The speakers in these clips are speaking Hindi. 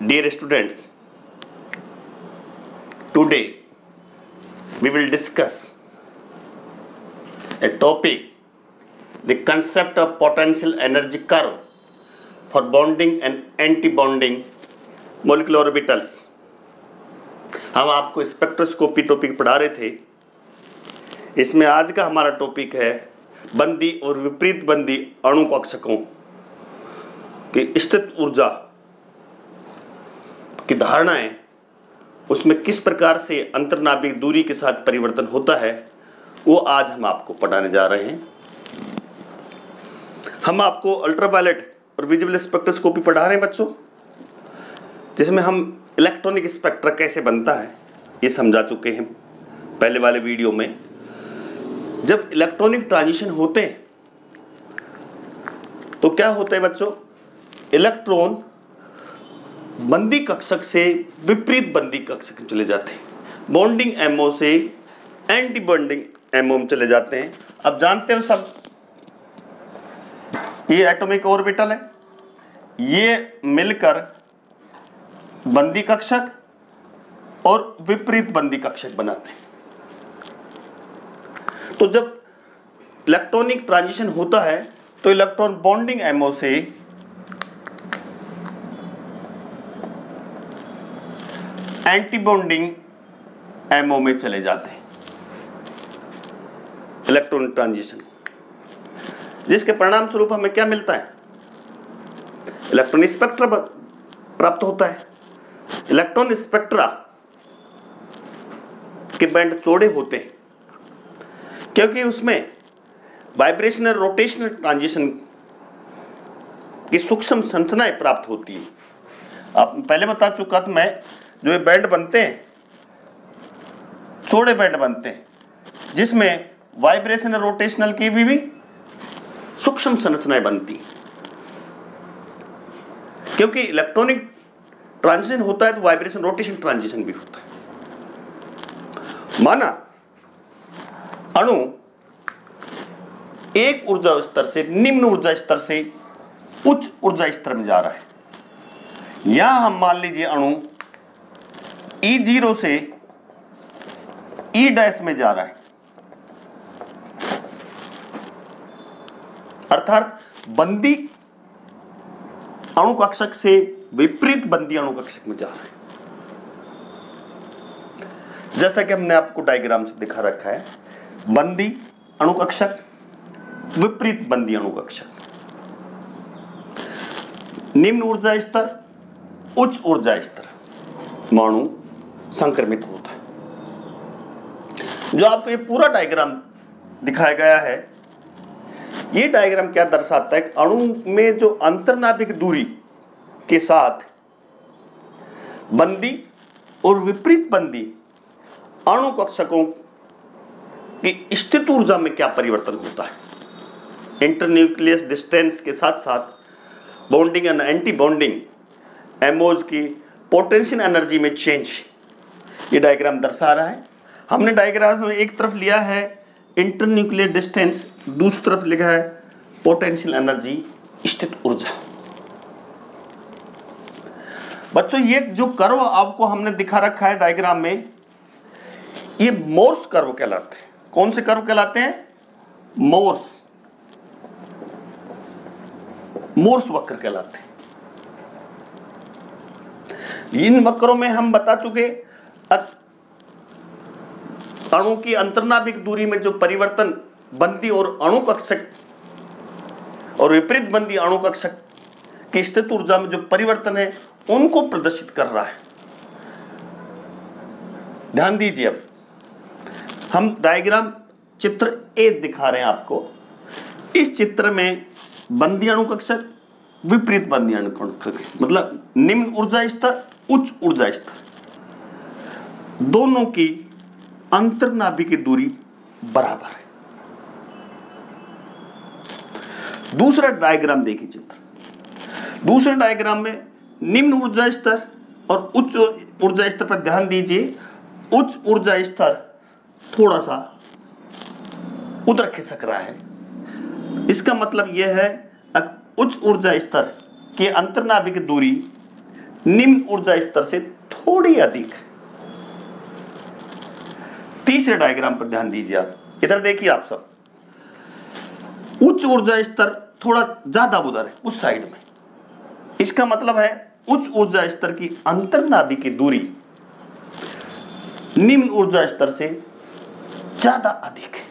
Dear students, today we will discuss a topic, the concept of potential energy curve for bonding and anti-bonding molecular orbitals. हम आपको स्पेक्ट्रोस्कोपी टॉपिक पढ़ा रहे थे। इसमें आज का हमारा टॉपिक है बंदी और विपरीत बंदी अणु कक्षकों की स्थित ऊर्जा की धारणाएं, उसमें किस प्रकार से अंतर्नाभिक दूरी के साथ परिवर्तन होता है, वो आज हम आपको पढ़ाने जा रहे हैं। हम आपको अल्ट्रावायलेट और विजिबल स्पेक्ट्रोस्कोपी पढ़ा रहे हैं बच्चों, जिसमें हम इलेक्ट्रॉनिक स्पेक्ट्रा कैसे बनता है ये समझा चुके हैं पहले वाले वीडियो में। जब इलेक्ट्रॉनिक ट्रांजिशन होते हैं तो क्या होता है बच्चों, इलेक्ट्रॉन बंदी कक्षक से विपरीत बंदी कक्षक में चले जाते हैं, बॉन्डिंग एमओ से एंटी बॉन्डिंग एमओ में चले जाते हैं। अब जानते हो सब, ये एटॉमिक ऑर्बिटल है, ये मिलकर बंदी कक्षक और विपरीत बंदी कक्षक बनाते हैं। तो जब इलेक्ट्रॉनिक ट्रांजिशन होता है तो इलेक्ट्रॉन बॉन्डिंग एमओ से एंटी बॉन्डिंग एमओ में चले जाते हैं, इलेक्ट्रॉनिक ट्रांजिशन, जिसके परिणाम स्वरूप हमें क्या मिलता है, इलेक्ट्रॉन स्पेक्ट्रा प्राप्त होता है। इलेक्ट्रॉन स्पेक्ट्रा के बैंड चौड़े होते हैं क्योंकि उसमें वाइब्रेशनल रोटेशनल ट्रांजिशन की सूक्ष्म संरचनाएं प्राप्त होती है। आप पहले बता चुका था मैं, जो ये बैंड बनते हैं चौड़े बैंड बनते हैं, जिसमें वाइब्रेशनल रोटेशनल की भी सूक्ष्म संरचनाएं बनती हैं। क्योंकि इलेक्ट्रॉनिक ट्रांजिशन होता है तो वाइब्रेशन रोटेशन ट्रांजिशन भी होता है। माना अणु एक ऊर्जा स्तर से निम्न ऊर्जा स्तर से उच्च ऊर्जा स्तर में जा रहा है। यहां हम मान लीजिए अणु E0 से E' में जा रहा है, अर्थात बंदी अणु कक्षक से विपरीत बंदी अणु कक्षक में जा रहा है। जैसा कि हमने आपको डायग्राम से दिखा रखा है, बंदी अणु कक्षक, विपरीत बंदी अणु कक्षक, निम्न ऊर्जा स्तर, उच्च ऊर्जा स्तर में अणु संक्रमित होता है। जो आपको ये पूरा डायग्राम दिखाया गया है, ये डायग्राम क्या दर्शाता है, अणु में जो अंतर्नाभिक दूरी के साथ बंदी और विपरीत बंदी अणु कक्षकों की स्थित ऊर्जा में क्या परिवर्तन होता है। इंटरन्यूक्लियस डिस्टेंस के साथ साथ bonding and anti bonding MOs की पोटेंशियल एनर्जी में चेंज, ये डायग्राम दर्शा रहा है। हमने डायग्राम में एक तरफ लिया है इंटरन्यूक्लियर डिस्टेंस, दूसरी तरफ लिखा है पोटेंशियल एनर्जी, स्थित ऊर्जा। बच्चों ये जो कर्व आपको हमने दिखा रखा है डायग्राम में, ये मोर्स कर्व कहलाते हैं। कौन से कर्व कहलाते हैं? मोर्स वक्र कहलाते हैं। इन वक्रों में हम बता चुके अणु की अंतर्नाभिक दूरी में जो परिवर्तन बंदी और अणु कक्षक और विपरीत बंदी अणु कक्षक की स्थित ऊर्जा में जो परिवर्तन है उनको प्रदर्शित कर रहा है। ध्यान दीजिए, अब हम डायग्राम चित्र ए दिखा रहे हैं आपको। इस चित्र में बंदी अणु कक्षक, विपरीत बंदी अणु कक्षक, मतलब निम्न ऊर्जा स्तर, उच्च ऊर्जा स्तर, दोनों की अंतर्नाभिक की दूरी बराबर है। दूसरा डायग्राम देखिए चित्र। दूसरे डायग्राम में निम्न ऊर्जा स्तर और उच्च ऊर्जा स्तर पर ध्यान दीजिए। उच्च ऊर्जा स्तर थोड़ा सा उधर खिसक रहा है। इसका मतलब यह है उच्च ऊर्जा स्तर के अंतर्नाभिक दूरी निम्न ऊर्जा स्तर से थोड़ी अधिक है। तीसरे डायग्राम पर ध्यान दीजिए आप, इधर देखिए आप सब, उच्च ऊर्जा स्तर थोड़ा ज्यादा उधर है उस साइड में। इसका मतलब है उच्च ऊर्जा स्तर की अंतर्नाभिक की दूरी निम्न ऊर्जा स्तर से ज्यादा अधिक है,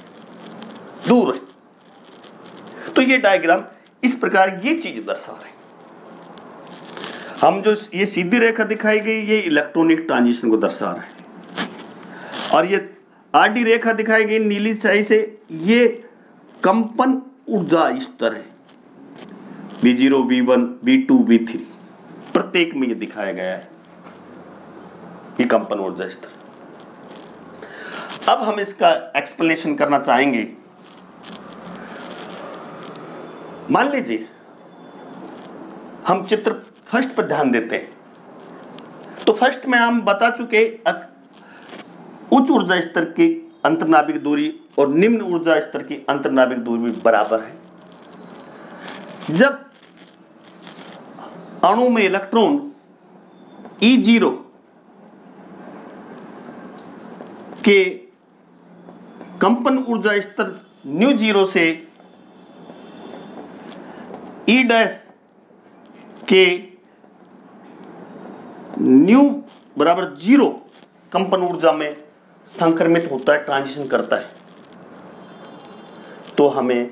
दूर है। तो ये डायग्राम इस प्रकार ये चीज दर्शा रहे हैं। हम जो ये सीधी रेखा दिखाई गई ये इलेक्ट्रॉनिक ट्रांजिशन को दर्शा रहा है, और ये आडी रेखा दिखाई गई नीली स्याही से, ये कंपन ऊर्जा स्तर है, V0, V1, V2, V3 प्रत्येक में ये दिखाया गया है, ये कंपन ऊर्जा स्तर। अब हम इसका एक्सप्लेनेशन करना चाहेंगे। मान लीजिए हम चित्र फर्स्ट पर ध्यान देते हैं, तो फर्स्ट में हम बता चुके उच्च ऊर्जा स्तर की अंतर्नाभिक दूरी और निम्न ऊर्जा स्तर की अंतर्नाभिक दूरी बराबर है। जब अणु में इलेक्ट्रॉन E0 के कंपन ऊर्जा स्तर ν0 से E' के ν=0 कंपन ऊर्जा में संक्रमित होता है, ट्रांजिशन करता है, तो हमें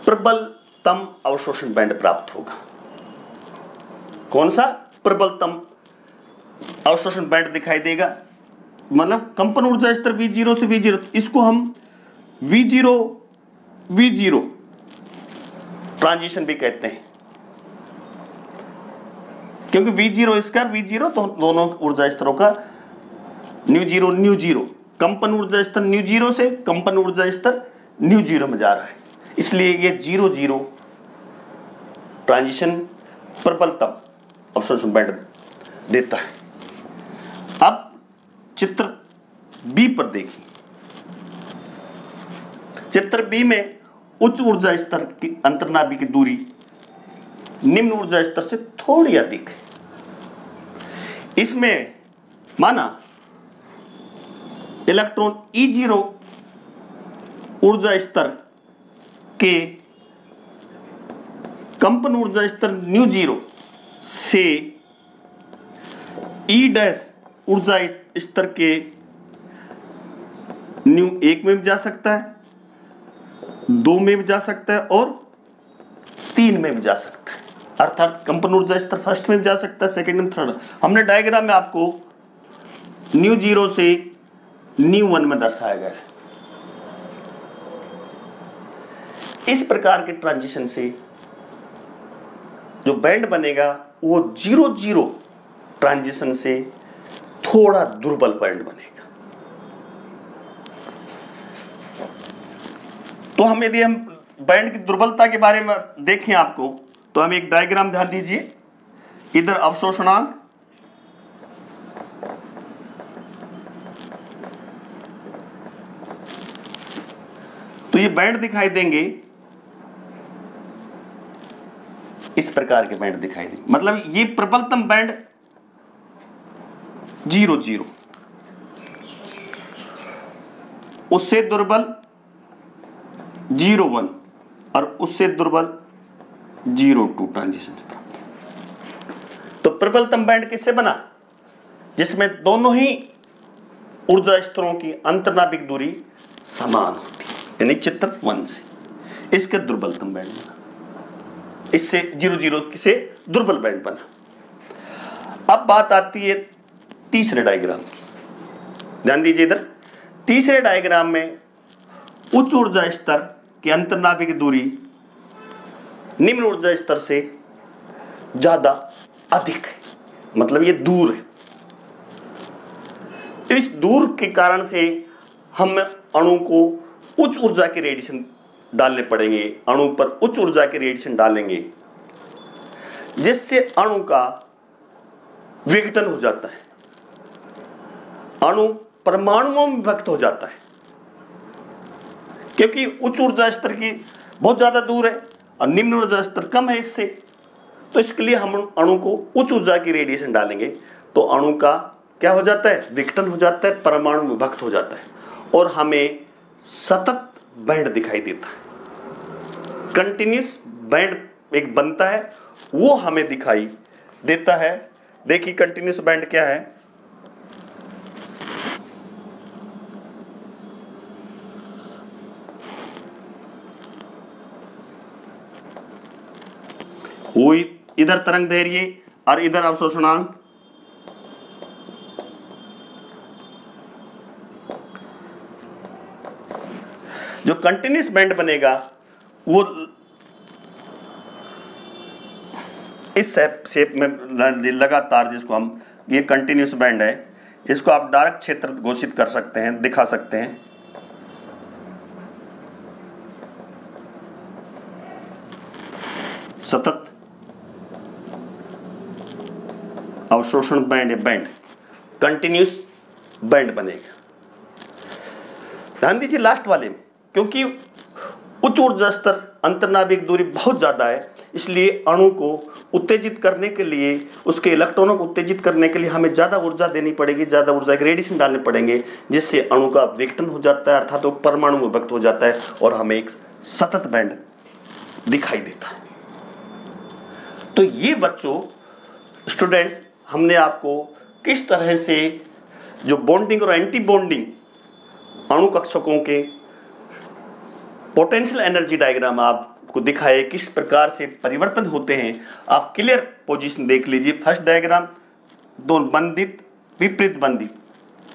प्रबलतम अवशोषण बैंड प्राप्त होगा। कौन सा? प्रबलतम अवशोषण बैंड दिखाई देगा। मतलब कंपन ऊर्जा स्तर V0 से V0, इसको हम V0 ट्रांजिशन भी कहते हैं, क्योंकि V0 स्क्वायर V0 तो दोनों ऊर्जा स्तरों का ν0 कंपन ऊर्जा स्तर ν0 से कंपन ऊर्जा स्तर ν0 में जा रहा है, इसलिए ये 0 ट्रांजिशन प्रबलतम अवशोषण बैंड देता है। अब चित्र बी पर देखिए। चित्र बी में उच्च ऊर्जा स्तर की अंतर्नाभिक की दूरी निम्न ऊर्जा स्तर से थोड़ी अधिक है। इसमें माना इलेक्ट्रॉन E0 ऊर्जा स्तर के कंपन ऊर्जा स्तर ν0 से E' ऊर्जा स्तर के ν1 में भी जा सकता है, 2 में भी जा सकता है और 3 में भी जा सकता है। अर्थात कंपन ऊर्जा स्तर फर्स्ट में भी जा सकता है, सेकंड में, थर्ड। हमने डायग्राम में आपको ν0 से ν1 में दर्शाया गया है। इस प्रकार के ट्रांजिशन से जो बैंड बनेगा वो 0 ट्रांजिशन से थोड़ा दुर्बल बैंड बनेगा। तो हम यदि हम बैंड की दुर्बलता के बारे में देखें आपको, तो हम एक डायग्राम ध्यान दीजिए। इधर अवशोषणांक, तो ये बैंड दिखाई देंगे, इस प्रकार के बैंड दिखाई देंगे। मतलब ये प्रबलतम बैंड 0, उससे दुर्बल 0, 1 और उससे दुर्बल 0, 2 ट्रांजिशन। तो प्रबलतम बैंड किससे बना? जिसमें दोनों ही ऊर्जा स्तरों की अंतर्नाभिक दूरी समान होती है, यानी चित्र 1 से। इसके दुर्बलतम बैंड बना, इससे 0 से दुर्बल बैंड बना। अब बात आती है तीसरे डायग्राम की। ध्यान दीजिए इधर, तीसरे डायग्राम में उच्च ऊर्जा स्तर की अंतर्नाभिक दूरी निम्न ऊर्जा स्तर से ज्यादा अधिक है, मतलब ये दूर है। इस दूर के कारण से हम अणु को उच्च ऊर्जा के रेडिएशन डालने पड़ेंगे, अणु पर उच्च ऊर्जा के रेडिएशन डालेंगे, जिससे अणु का विघटन हो जाता है, अणु परमाणुओं में विभक्त हो जाता है। क्योंकि उच्च ऊर्जा स्तर की बहुत ज्यादा दूर है और निम्न ऊर्जा स्तर कम है इससे, तो इसके लिए हम अणु को उच्च ऊर्जा की रेडिएशन डालेंगे तो अणु का क्या हो जाता है, विघटन हो जाता है, परमाणु विभक्त हो जाता है और हमें सतत बैंड दिखाई देता है। कंटिन्यूस बैंड एक बनता है, वो हमें दिखाई देता है। देखिए कंटिन्यूस बैंड क्या है, वो इधर तरंग दैर्घ्य और इधर अवशोषणांक। जो कंटिन्यूस बैंड बनेगा वो इस शेप में लगातार, जिसको हम, ये कंटिन्यूस बैंड है, इसको आप डार्क क्षेत्र घोषित कर सकते हैं, दिखा सकते हैं। सतत अवशोषण बैंड या बैंड कंटिन्यूस बैंड बनेगा। ध्यान दीजिए लास्ट वाले में, क्योंकि उच्च ऊर्जा स्तर अंतर्नाभिक दूरी बहुत ज्यादा है, इसलिए अणु को उत्तेजित करने के लिए, उसके इलेक्ट्रॉनों को उत्तेजित करने के लिए हमें ज्यादा ऊर्जा देनी पड़ेगी, ज्यादा ऊर्जा के रेडिएशन डालने पड़ेंगे, जिससे अणु का विघटन हो जाता है, अर्थात वो परमाणु में विभक्त हो जाता है और हमें एक सतत बैंड दिखाई देता है। तो ये बच्चों, स्टूडेंट्स, हमने आपको किस तरह से जो बॉन्डिंग और एंटी बॉन्डिंग अणु कक्षकों के पोटेंशियल एनर्जी डायग्राम आपको दिखाए, किस प्रकार से परिवर्तन होते हैं। आप क्लियर पोजीशन देख लीजिए। फर्स्ट डायग्राम, दो बंधित विपरीत बंधित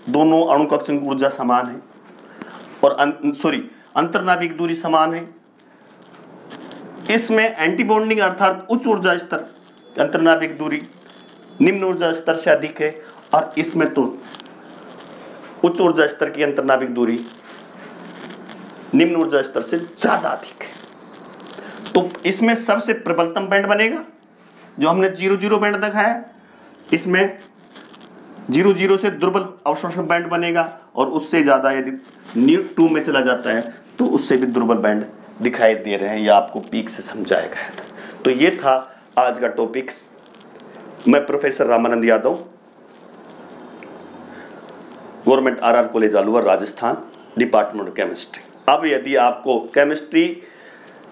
दोनों अणु कक्षकों की ऊर्जा समान है और अंतर्नाभिक दूरी समान है। इसमें एंटी बॉन्डिंग अर्थात उच्च ऊर्जा स्तर, अंतर्नाभिक दूरी निम्न ऊर्जा स्तर से अधिक है और इसमें तो उच्च ऊर्जा स्तर की अंतर्नाभिक दूरी निम्न ऊर्जा स्तर से ज्यादा अधिक है। तो इसमें सबसे प्रबलतम बैंड बनेगा जो हमने 0-0 बैंड दिखाया है। इसमें 0-0 से दुर्बल अवशोषण बैंड बनेगा और उससे ज्यादा यदि ν2 में चला जाता है तो उससे भी दुर्बल बैंड दिखाई दे रहे हैं। यह आपको पीक से समझाया गया था। तो ये था आज का टॉपिक्स। मैं professor Ramanand Yadav, government RR college Alwar, Rajasthan, department of chemistry. अब यदि आपको केमिस्ट्री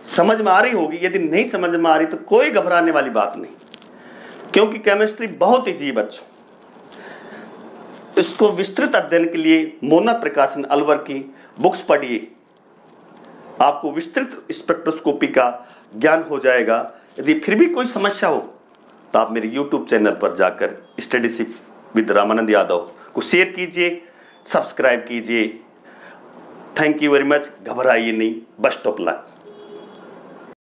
समझ में आ रही होगी, यदि नहीं समझ में आ रही तो कोई घबराने वाली बात नहीं, क्योंकि केमिस्ट्री बहुत ही बच्चों, इसको विस्तृत अध्ययन के लिए मोना प्रकाशन अलवर की बुक्स पढ़िए, आपको विस्तृत स्पेक्ट्रोस्कोपी का ज्ञान हो जाएगा। यदि फिर भी कोई समस्या हो तो आप मेरे YouTube चैनल पर जाकर स्टडीशिप विद रामानंद यादव को शेयर कीजिए, सब्सक्राइब कीजिए। Thank you very much. घबराइए नहीं। Best of luck.